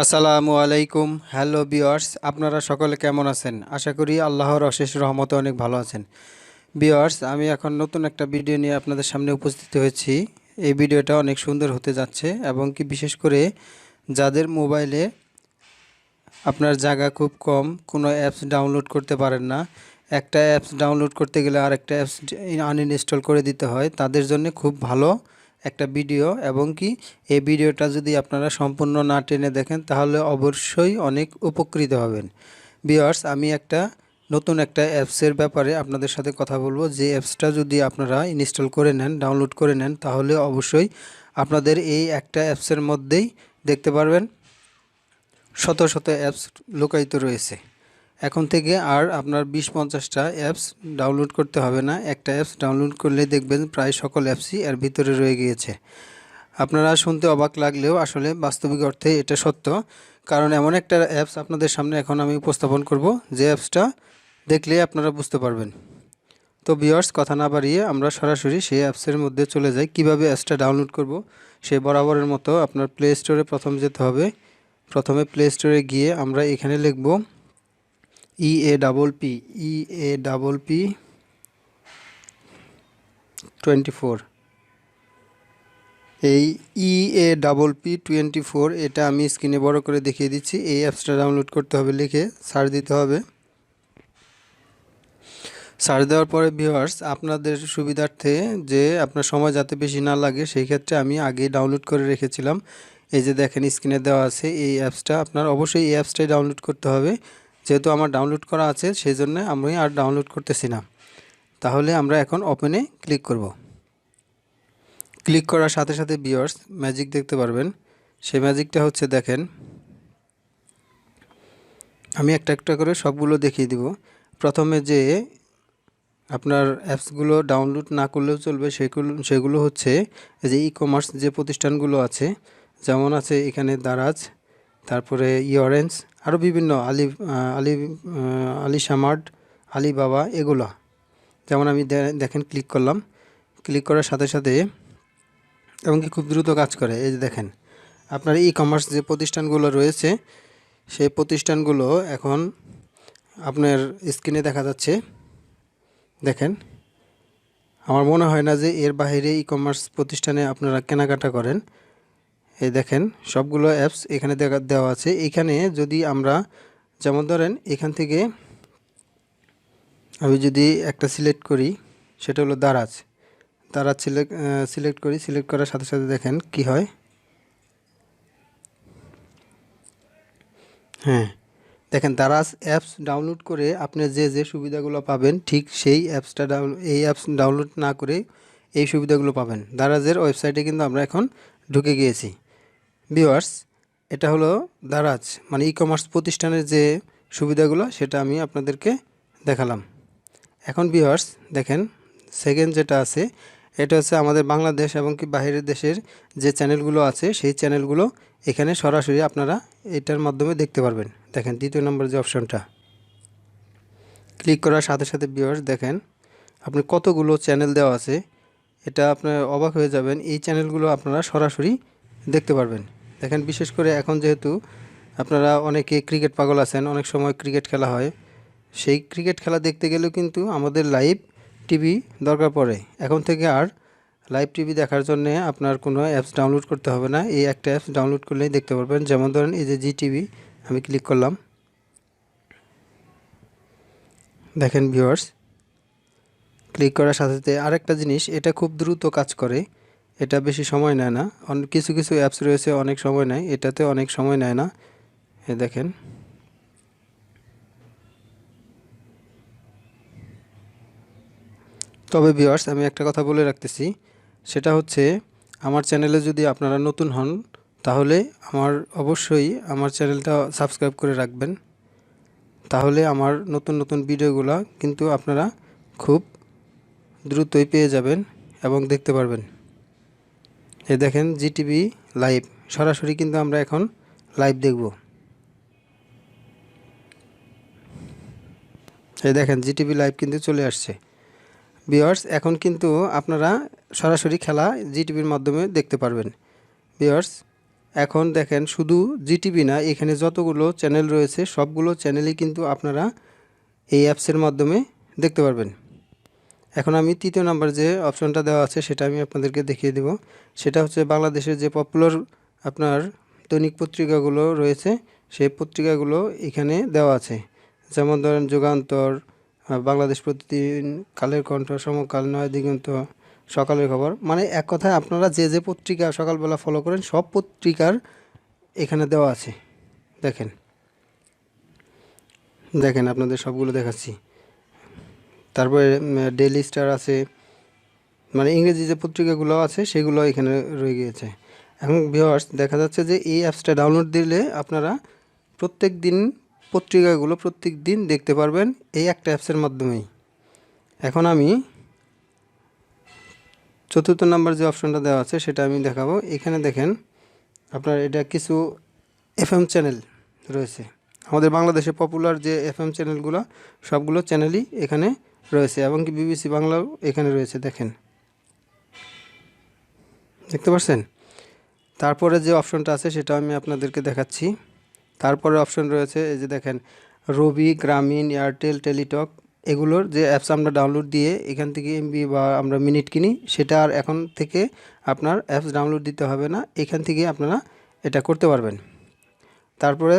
আসসালামু আলাইকুম। Hello viewers, আপনারা সকলে কেমন আছেন? আশা করি আল্লাহর অশেষ রহমতে অনেক ভালো আছেন। ভিউয়ার্স, আমি এখন নতুন একটা ভিডিও নিয়ে আপনাদের সামনে উপস্থিত হয়েছি। এই ভিডিওটা অনেক সুন্দর হতে যাচ্ছে এবং কি বিশেষ করে যাদের মোবাইলে আপনার জায়গা খুব কম, কোনো অ্যাপস ডাউনলোড করতে পারেন না, একটা অ্যাপস ডাউনলোড করতে গেলে আরেকটা অ্যাপস আনইনস্টল করে দিতে হয়, তাদের জন্য খুব ভালো একটা ভিডিও। এবং কি এই ভিডিওটা যদি আপনারা সম্পূর্ণ না টেনে দেখেন তাহলে অবশ্যই অনেক উপকৃত হবেন। ভিউয়ার্স, আমি নতুন একটা অ্যাপসের ব্যাপারে আপনাদের সাথে কথা বলবো। যে অ্যাপসটা যদি আপনারা ইনস্টল করে নেন, ডাউনলোড করে নেন, তাহলে অবশ্যই আপনাদের এই একটা অ্যাপসের মধ্যেই দেখতে পারবেন শত শত অ্যাপস লুকায়িত রয়েছে। এখন থেকে আর আপনার 20-50টা অ্যাপস ডাউনলোড করতে হবে না। একটা অ্যাপস ডাউনলোড করলে দেখবেন প্রায় সকল অ্যাপসই এর ভিতরে রয়ে গিয়েছে। আপনারা শুনতে অবাক লাগলেও আসলে বাস্তবিক অর্থে এটা সত্য। কারণ এমন একটা অ্যাপস আপনাদের সামনে এখন আমি উপস্থাপন করব, যে অ্যাপসটা দেখলে আপনারা বুঝতে পারবেন। তো ভিউয়ার্স, কথা না বাড়িয়ে আমরা সরাসরি সেই অ্যাপসের মধ্যে চলে যাই। কিভাবে অ্যাপসটা ডাউনলোড করব সে বরাবরের মতো আপনার প্লে স্টোরে প্রথম যেতে হবে। প্রথমে প্লে স্টোরে গিয়ে আমরা এখানে লিখব EAPP EAPP 24। এই EAPP 24 এটা আমি স্ক্রিনে বড় করে দেখিয়ে দিচ্ছি। এই অ্যাপসটা ডাউনলোড করতে হবে, লিখে সার্চ দিতে হবে। সার্চ দেওয়ার পরে ভিউয়ার্স, আপনাদের সুবিধার্থে যে আপনার সময় যাতে বেশি না লাগে সেই ক্ষেত্রে আমি আগেই ডাউনলোড করে রেখেছিলাম। এই যে দেখেন স্ক্রিনে দেওয়া আছে এই অ্যাপসটা, আপনার অবশ্যই এই অ্যাপসটাই ডাউনলোড করতে হবে। যেহেতু আমার ডাউনলোড করা আছে সেই জন্য আমি আর ডাউনলোড করতেছি না। তাহলে আমরা এখন ওপেনে ক্লিক করব। ক্লিক করার সাথে সাথে ভিউয়ার্স ম্যাজিক দেখতে পারবেন। সেই ম্যাজিকটা হচ্ছে, দেখেন আমি একটা একটা করে সবগুলো দেখিয়ে দিব। প্রথমে যে আপনার অ্যাপসগুলো ডাউনলোড না করলেও চলবে সেগুলো হচ্ছে যে ই কমার্স যে প্রতিষ্ঠানগুলো আছে, যেমন আছে এখানে দারাজ, তারপরে অরেঞ্জ, আরও বিভিন্ন আলিশামার্ট, আলিবাবা, এগুলো। যেমন আমি দেখেন ক্লিক করলাম, ক্লিক করার সাথে সাথে এমনকি খুব দ্রুত কাজ করে। এই যে দেখেন আপনার ই কমার্স যে প্রতিষ্ঠানগুলো রয়েছে সেই প্রতিষ্ঠানগুলো এখন আপনার স্ক্রিনে দেখা যাচ্ছে। দেখেন, আমার মনে হয় না যে এর বাইরে ই কমার্স প্রতিষ্ঠানে আপনারা কেনাকাটা করেন। এই দেখেন সবগুলো অ্যাপস এখানে দেওয়া আছে। এখানে যদি আমরা, যেমন ধরেন এখান থেকে আমি যদি একটা সিলেক্ট করি, সেটা হলো দারাজ। দারাজ সিলেক্ট করি, সিলেক্ট করার সাথে সাথে দেখেন কি হয়। হ্যাঁ, দেখেন দারাজ অ্যাপস ডাউনলোড করে আপনি যে যে সুবিধাগুলো পাবেন ঠিক সেই এই অ্যাপস ডাউনলোড না করে এই সুবিধাগুলো পাবেন। দারাজের ওয়েবসাইটে কিন্তু আমরা এখন ঢুকে গিয়েছি। ভিউয়ার্স, এটা হলো দারাজ মানে ই কমার্স প্রতিষ্ঠানের যে সুবিধাগুলো সেটা আমি আপনাদেরকে দেখালাম। এখন ভিউয়ার্স দেখেন সেকেন্ড যেটা আছে, এটা হচ্ছে আমাদের বাংলাদেশ এবং কি বাইরের দেশের যে চ্যানেলগুলো আছে সেই চ্যানেলগুলো এখানে সরাসরি আপনারা এটার মাধ্যমে দেখতে পারবেন। দেখেন দ্বিতীয় নম্বর যে অপশনটা, ক্লিক করার সাথে সাথে ভিউয়ার্স দেখেন আপনি কতগুলো চ্যানেল দেওয়া আছে। এটা আপনার অবাক হয়ে যাবেন, এই চ্যানেলগুলো আপনারা সরাসরি দেখতে পারবেন। দেখেন বিশেষ করে এখন যেহেতু আপনারা অনেকে ক্রিকেট পাগল আছেন, অনেক সময় ক্রিকেট খেলা হয়, সেই ক্রিকেট খেলা দেখতে গেলেও কিন্তু আমাদের লাইভ টিভি দরকার পড়ে। এখন থেকে আর লাইভ টিভি দেখার জন্য আপনার কোনো অ্যাপস ডাউনলোড করতে হবে না, এই একটা অ্যাপস ডাউনলোড করলেই দেখতে পারবেন। যেমন ধরেন এই যে জি টিভি, আমি ক্লিক করলাম। দেখেন ভিউয়ার্স, ক্লিক করার সাথে সাথে আরেকটা জিনিস, এটা খুব দ্রুত কাজ করে, এটা বেশি সময় নেয় না। কিছু কিছু অ্যাপস রয়েছে অনেক সময় নেয়, এটাতে অনেক সময় নেয় না। দেখেন তবে ভিউয়ার্স আমি একটা কথা বলে রাখতেছি, সেটা হচ্ছে আমার চ্যানেলে যদি আপনারা নতুন হন তাহলে অবশ্যই আমার চ্যানেলটা সাবস্ক্রাইব করে রাখবেন। তাহলে আমার নতুন নতুন ভিডিওগুলো কিন্তু আপনারা খুব দ্রুতই পেয়ে যাবেন এবং দেখতে পারবেন। এই দেখেন জিটিভি লাইভ, সরাসরি কিন্তু আমরা এখন লাইভ দেখব। এই দেখেন জিটিভি লাইভ কিন্তু চলে আসছে। ভিউয়ার্স, এখন কিন্তু আপনারা সরাসরি খেলা জিটিভির মাধ্যমে দেখতে পারবেন। ভিউয়ার্স, এখন দেখেন শুধু জিটিভি না, এখানে যতগুলো চ্যানেল রয়েছে সবগুলো চ্যানেলই কিন্তু আপনারা এই অ্যাপসের মাধ্যমে দেখতে পারবেন। এখন আমি তৃতীয় নাম্বার যে অপশনটা দেওয়া আছে সেটা আমি আপনাদেরকে দেখিয়ে দেব। সেটা হচ্ছে বাংলাদেশের যে পপুলার আপনার দৈনিক পত্রিকাগুলো রয়েছে সেই পত্রিকাগুলো এখানে দেওয়া আছে। যেমন ধরেন যুগান্তর, বাংলাদেশ প্রতিদিন, কালের কণ্ঠ, সমকাল, নয় দিগন্ত, সকালের খবর, মানে এক কথায় আপনারা যে যে পত্রিকা সকালবেলা ফলো করেন সব পত্রিকার এখানে দেওয়া আছে। দেখেন দেখেন আপনাদের সবগুলো দেখাচ্ছি। তারপরে ডেইলি স্টার আছে, মানে ইংরেজি যে পত্রিকাগুলো আছে সেগুলো এখানে রয়ে গিয়েছে। এখন ভিউয়ার্স দেখা যাচ্ছে যে এই অ্যাপসটা ডাউনলোড দিলে আপনারা প্রত্যেক দিন পত্রিকাগুলো প্রত্যেক দিন দেখতে পারবেন এই একটা অ্যাপসের মাধ্যমেই। এখন আমি চতুর্থ নাম্বার যে অপশনটা দেওয়া আছে সেটা আমি দেখাবো। এখানে দেখেন আপনার এটা কিছু এফএম চ্যানেল রয়েছে। আমাদের বাংলাদেশে পপুলার যে এফএম চ্যানেলগুলো সবগুলো চ্যানেলই এখানে রয়েছে, এবং কি বিবিসি বাংলাও এখানে রয়েছে। দেখেন, দেখতে পাচ্ছেন? তারপরে যে অপশনটা আছে সেটা আমি আপনাদেরকে দেখাচ্ছি। তারপরে অপশন রয়েছে এই যে দেখেন, রবি, গ্রামীণ, এয়ারটেল, টেলিটক, এগুলোর যে অ্যাপস আমরা ডাউনলোড দিয়ে এখান থেকে এমবি বা আমরা মিনিট কিনি, সেটা আর এখন থেকে আপনার অ্যাপস ডাউনলোড দিতে হবে না, এখান থেকে আপনারা এটা করতে পারবেন। তারপরে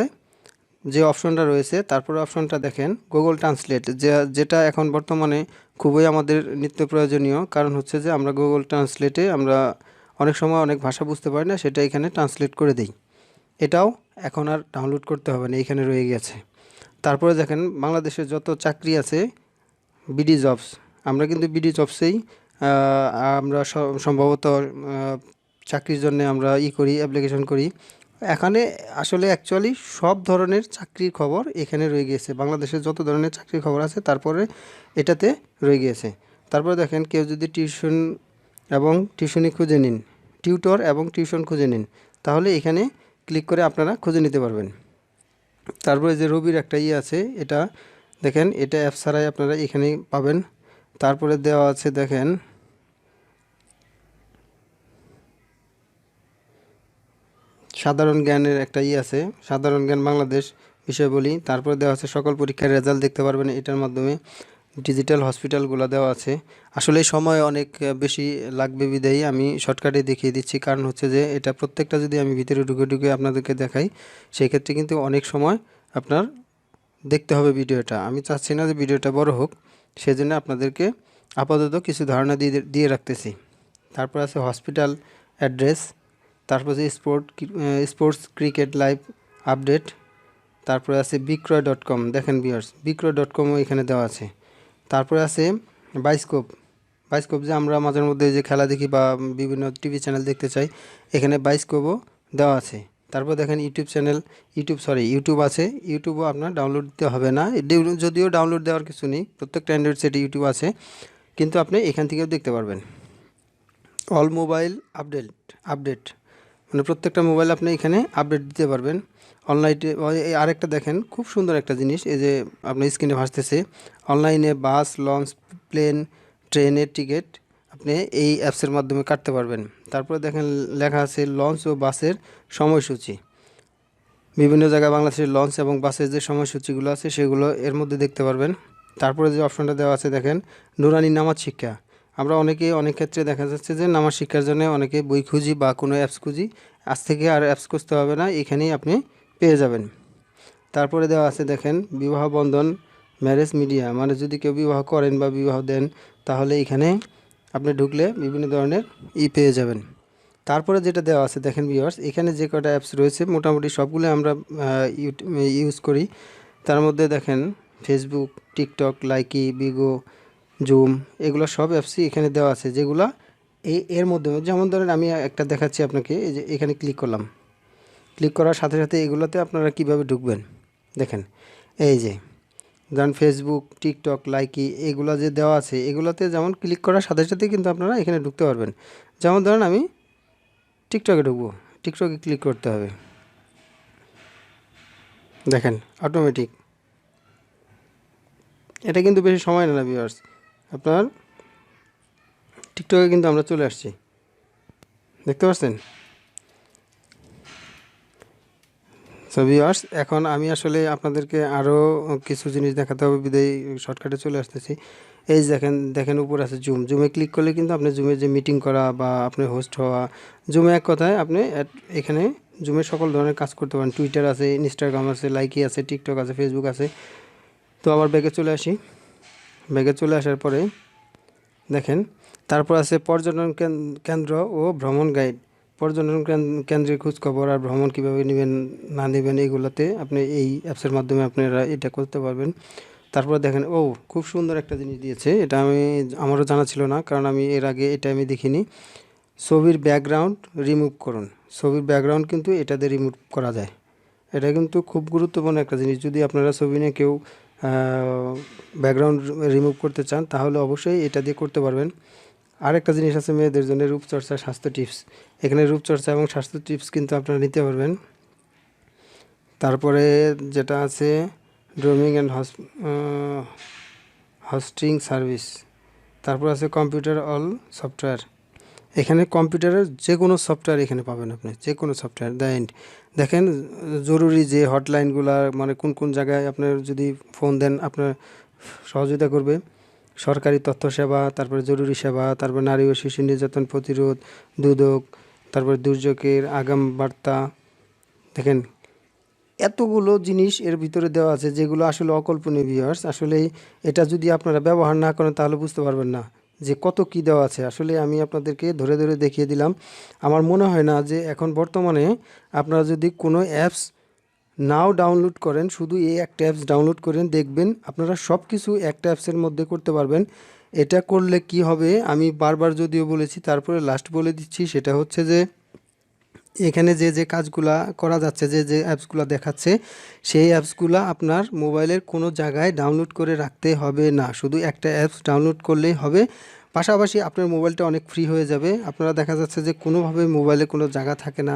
যে অপশনটা রয়েছে, তারপরে অপশনটা দেখেন গুগল ট্রান্সলেট, যেটা এখন বর্তমানে খুবই আমাদের নিত্য প্রয়োজনীয়। কারণ হচ্ছে যে আমরা গুগল ট্রান্সলেটে আমরা অনেক সময় অনেক ভাষা বুঝতে পারি না, সেটা এখানে ট্রান্সলেট করে দিই। এটাও এখন আর ডাউনলোড করতে হবে না, এখানে রয়ে গেছে। তারপরে দেখেন বাংলাদেশের যত চাকরি আছে, বিডি জবস, আমরা কিন্তু বিডি জবসেই আমরা সম্ভবত চাকরির জন্য আমরা করি, অ্যাপ্লিকেশন করি। এখানে আসলে অ্যাকচুয়ালি সব ধরনের চাকরির খবর এখানে রয়ে গিয়েছে। বাংলাদেশের যত ধরনের চাকরির খবর আছে তারপরে এটাতে রয়ে গিয়েছে। তারপরে দেখেন কেউ যদি টিউশন এবং টিউশনি খুঁজে নিন, টিউটর এবং টিউশন খুঁজে নিন, তাহলে এখানে ক্লিক করে আপনারা খুঁজে নিতে পারবেন। তারপরে যে রবির একটা আছে, এটা দেখেন, এটা অ্যাপ ছাড়াই আপনারা এখানেই পাবেন। তারপরে দেওয়া আছে দেখেন সাধারণ জ্ঞানের একটা আছে, সাধারণ জ্ঞান বাংলাদেশ বিষয় বলি। তারপরে দেওয়া আছে সকল পরীক্ষার রেজাল্ট দেখতে পারবেন এটার মাধ্যমে। ডিজিটাল হসপিটালগুলো দেওয়া আছে। আসলে সময় অনেক বেশি লাগবে বিদায়ী আমি শর্টকাটে দেখিয়ে দিচ্ছি, কারণ হচ্ছে যে এটা প্রত্যেকটা যদি আমি ভিতরে ঢুকে ঢুকে আপনাদেরকে দেখাই সেই ক্ষেত্রে কিন্তু অনেক সময় আপনার দেখতে হবে ভিডিওটা। আমি চাচ্ছি না যে ভিডিওটা বড় হোক, সেজন্য আপনাদেরকে আপাতত কিছু ধারণা দিয়ে দিয়ে রাখতেছি। তারপর আছে হসপিটাল অ্যাড্রেস, তারপর আছে স্পোর্টস ক্রিকেট লাইভ আপডেট, তারপরে আছে বিক্রয়.com। দেখেন ভিউয়ার্স, বিক্রয়.comও এখানে দেওয়া আছে। তারপরে আছে বায়োস্কোপ, বায়োস্কোপ যে আমরা মাঝের মধ্যে যে খেলা দেখি বা বিভিন্ন টিভি চ্যানেল দেখতে চাই, এখানে বায়োস্কোপও দেওয়া আছে। তারপর দেখেন ইউটিউব চ্যানেল, ইউটিউব আছে, ইউটিউবও আপনার ডাউনলোড দিতে হবে না, যদিও ডাউনলোড দেওয়ার কিছু নেই, প্রত্যেকটা অ্যান্ড্রয়েড সেটে ইউটিউব আছে, কিন্তু আপনি এখান থেকেও দেখতে পারবেন। অল মোবাইল আপডেট, মানে প্রত্যেকটা মোবাইল আপনি এখানে আপডেট দিতে পারবেন অনলাইনে। আরেকটা দেখেন খুব সুন্দর একটা জিনিস, এই যে আপনার স্ক্রিনে ভাসতেছে, অনলাইনে বাস, লঞ্চ, প্লেন, ট্রেনের টিকিট আপনি এই অ্যাপসের মাধ্যমে কাটতে পারবেন। তারপরে দেখেন লেখা আছে লঞ্চ ও বাসের সময়সূচি, বিভিন্ন জায়গায় বাংলাদেশের লঞ্চ এবং বাসের যে সময়সূচিগুলো আছে সেগুলো এর মধ্যে দেখতে পারবেন। তারপরে যে অপশনটা দেওয়া আছে দেখেন নুরানি নামাজ শিক্ষা। আমরা অনেক ক্ষেত্রে দেখা যাচ্ছে যে নামাজ শিক্ষার জন্য অনেকে বই খুঁজি বা কোনো অ্যাপস খুঁজি, আজ থেকে আর অ্যাপস খুঁজতে হবে না, এখানেই আপনি পেয়ে যাবেন। তারপরে দেওয়া আছে দেখেন বিবাহ বন্ধন, ম্যারেজ মিডিয়া, মানে যদি কেউ বিবাহ করেন বা বিবাহ দেন তাহলে এখানে আপনি ঢুকলে বিভিন্ন ধরনের পেয়ে যাবেন। তারপরে যেটা দেওয়া আছে দেখেন ভিউয়ার্স, এখানে যে কটা অ্যাপস রয়েছে মোটামুটি সবগুলো আমরা ইউজ করি। তার মধ্যে দেখেন ফেসবুক, টিকটক, লাইকি, বিগো, জুম, এগুলো সব অ্যাপসই এখানে দেওয়া আছে, যেগুলো এর মাধ্যমে, যেমন ধরেন আমি একটা দেখাচ্ছি আপনাকে, এই যে এখানে ক্লিক করলাম, ক্লিক করার সাথে সাথে এগুলোতে আপনারা কিভাবে ঢুকবেন দেখেন। এই যে যেমন ফেসবুক, টিকটক, লাইকি, এগুলো যে দেওয়া আছে এগুলোতে যেমন ক্লিক করার সাথে সাথে কিন্তু আপনারা এখানে ঢুকতে পারবেন। যেমন ধরেন আমি টিকটকে ঢুকবো, টিকটকে ক্লিক করতে হবে, দেখেন অটোমেটিক। এটা কিন্তু বেশি সময় নেয় না ভিউয়ার্স, আপনার টিকটকে কিন্তু আমরা চলে আসছি, দেখতে পাচ্ছেন। সো ভিউয়ার্স, এখন আমি আসলে আপনাদেরকে আরও কিছু জিনিস দেখাতে হবে বিদায় শর্টকাটে চলে আসতেছি। এই যে দেখেন দেখেন উপরে আছে জুম। জুমে ক্লিক করলে কিন্তু আপনি জুমে যে মিটিং করা বা আপনি হোস্ট হওয়া, জুমে এক কথায় আপনি এখানে জুমে সকল ধরনের কাজ করতে পারেন। টুইটার আছে, ইনস্টাগ্রাম আছে, লাইকি আছে, টিকটক আছে, ফেসবুক আছে। তো আবার ব্যাগে চলে আসি। ব্যাগে চলে আসার পরে দেখেন তারপর আছে পর্যটন কেন্দ্র ও ভ্রমণ গাইড। পর্যটন কেন্দ্রের খোঁজখবর আর ভ্রমণ কীভাবে নেবেন না নেবেন এগুলোতে আপনি এই অ্যাপসের মাধ্যমে আপনারা এটা করতে পারবেন। তারপরে দেখেন খুব সুন্দর একটা জিনিস দিয়েছে, এটা আমারও জানা ছিল না, কারণ আমি এর আগে এটা আমি দেখিনি। ছবির ব্যাকগ্রাউন্ড রিমুভ করুন। ছবির ব্যাকগ্রাউন্ড কিন্তু এটা দিয়ে রিমুভ করা যায়। এটা কিন্তু খুব গুরুত্বপূর্ণ একটা জিনিস। যদি আপনারা ছবি নিয়ে কেউ ব্যাকগ্রাউন্ড রিমুভ করতে চান তাহলে অবশ্যই এটা দিয়ে করতে পারবেন। আরেকটা জিনিস আছে মেয়েদের জন্য, রূপচর্চা স্বাস্থ্য টিপস। এখানে রূপচর্চা এবং স্বাস্থ্য টিপস কিন্তু আপনারা নিতে পারবেন। তারপরে যেটা আছে ড্রোমিং অ্যান্ড হোস্টিং সার্ভিস। তারপর আছে কম্পিউটার অল সফটওয়্যার। এখানে কম্পিউটারের যে কোনো সফটওয়্যার এখানে পাবেন, আপনি যে কোনো সফটওয়্যার দেখেন জরুরি যে হটলাইনগুলো, মানে কোন কোন জায়গায় আপনার যদি ফোন দেন আপনার সহযোগিতা করবে। সরকারি তথ্য সেবা, তারপরে জরুরি সেবা, তারপর নারী ও শিশু নির্যাতন প্রতিরোধ, দুদক, তারপর দুর্যোগের আগাম বার্তা। দেখেন এতগুলো জিনিস এর ভিতরে দেওয়া আছে যেগুলো আসলে অকল্পনীয় ভিউয়ার্স। আসলে এটা যদি আপনারা ব্যবহার না করেন তাহলে বুঝতে পারবেন না যে কত কি দেওয়া আছে। আসলে আমি আপনাদেরকে ধরে ধরে দেখিয়ে দিলাম। আমার মনে হয় না যে এখন বর্তমানে আপনারা যদি কোনো অ্যাপস নাও ডাউনলোড করেন, শুধু এই একটা অ্যাপস ডাউনলোড করেন, দেখবেন আপনারা সব কিছু একটা অ্যাপসের মধ্যে করতে পারবেন। এটা করলে কি হবে আমি বারবার যদিও বলেছি, তারপরে লাস্ট বলে দিচ্ছি, সেটা হচ্ছে যে এখানে যে যে কাজগুলা করা যাচ্ছে, যে যে অ্যাপসগুলো দেখাচ্ছে, সেই অ্যাপসগুলো আপনার মোবাইলের কোনো জায়গায় ডাউনলোড করে রাখতে হবে না। শুধু একটা অ্যাপস ডাউনলোড করলেই হবে। পাশাপাশি আপনার মোবাইলটা অনেক ফ্রি হয়ে যাবে। আপনারা দেখা যাচ্ছে যে কোনোভাবে মোবাইলে কোনো জায়গা থাকে না,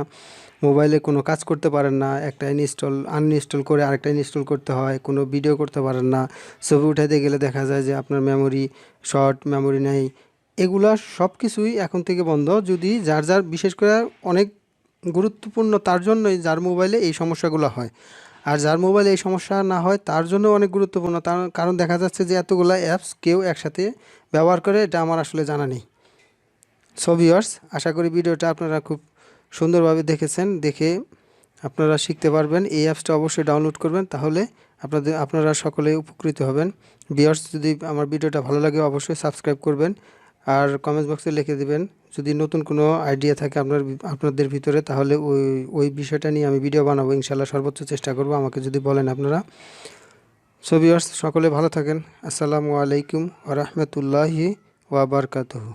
মোবাইলে কোনো কাজ করতে পারেন না, একটা আনইনস্টল করে আরেকটা ইনস্টল করতে হয়, কোনো ভিডিও করতে পারেন না, ছবি উঠাইতে গেলে দেখা যায় যে আপনার মেমোরি নেই। এগুলা সব কিছুই এখন থেকে বন্ধ। যদি যার বিশেষ করে অনেক গুরুত্বপূর্ণ, তার জন্যই যার মোবাইলে এই সমস্যাগুলো হয়। আর যার মোবাইলে এই সমস্যা না হয় তার জন্য অনেক গুরুত্বপূর্ণ, তার কারণ দেখা যাচ্ছে যে এতগুলো অ্যাপস কেউ একসাথে ব্যবহার করে, এটা আমার আসলে জানা নেই। সো ভিউয়ার্স, আশা করি ভিডিওটা আপনারা খুব সুন্দরভাবে দেখেছেন। দেখে আপনারা শিখতে পারবেন। এই অ্যাপসটা অবশ্যই ডাউনলোড করবেন, তাহলে আপনারা সকলেই উপকৃত হবেন। ভিউয়ার্স, যদি আমার ভিডিওটা ভালো লাগে অবশ্যই সাবস্ক্রাইব করবেন আর কমেন্ট বক্সে লিখে দিবেন যদি নতুন কোনো আইডিয়া থাকে আপনাদের ভিতরে, তাহলে ওই বিষয়টা নিয়ে আমি ভিডিও বানাবো ইনশাআল্লাহ। সর্বোচ্চ চেষ্টা করব, আমাকে যদি বলেন আপনারা। সো ভিউয়ার্স, সকলে ভালো থাকেন। আসসালামু আলাইকুম ওয়া রাহমাতুল্লাহি ওয়া বারাকাতুহু।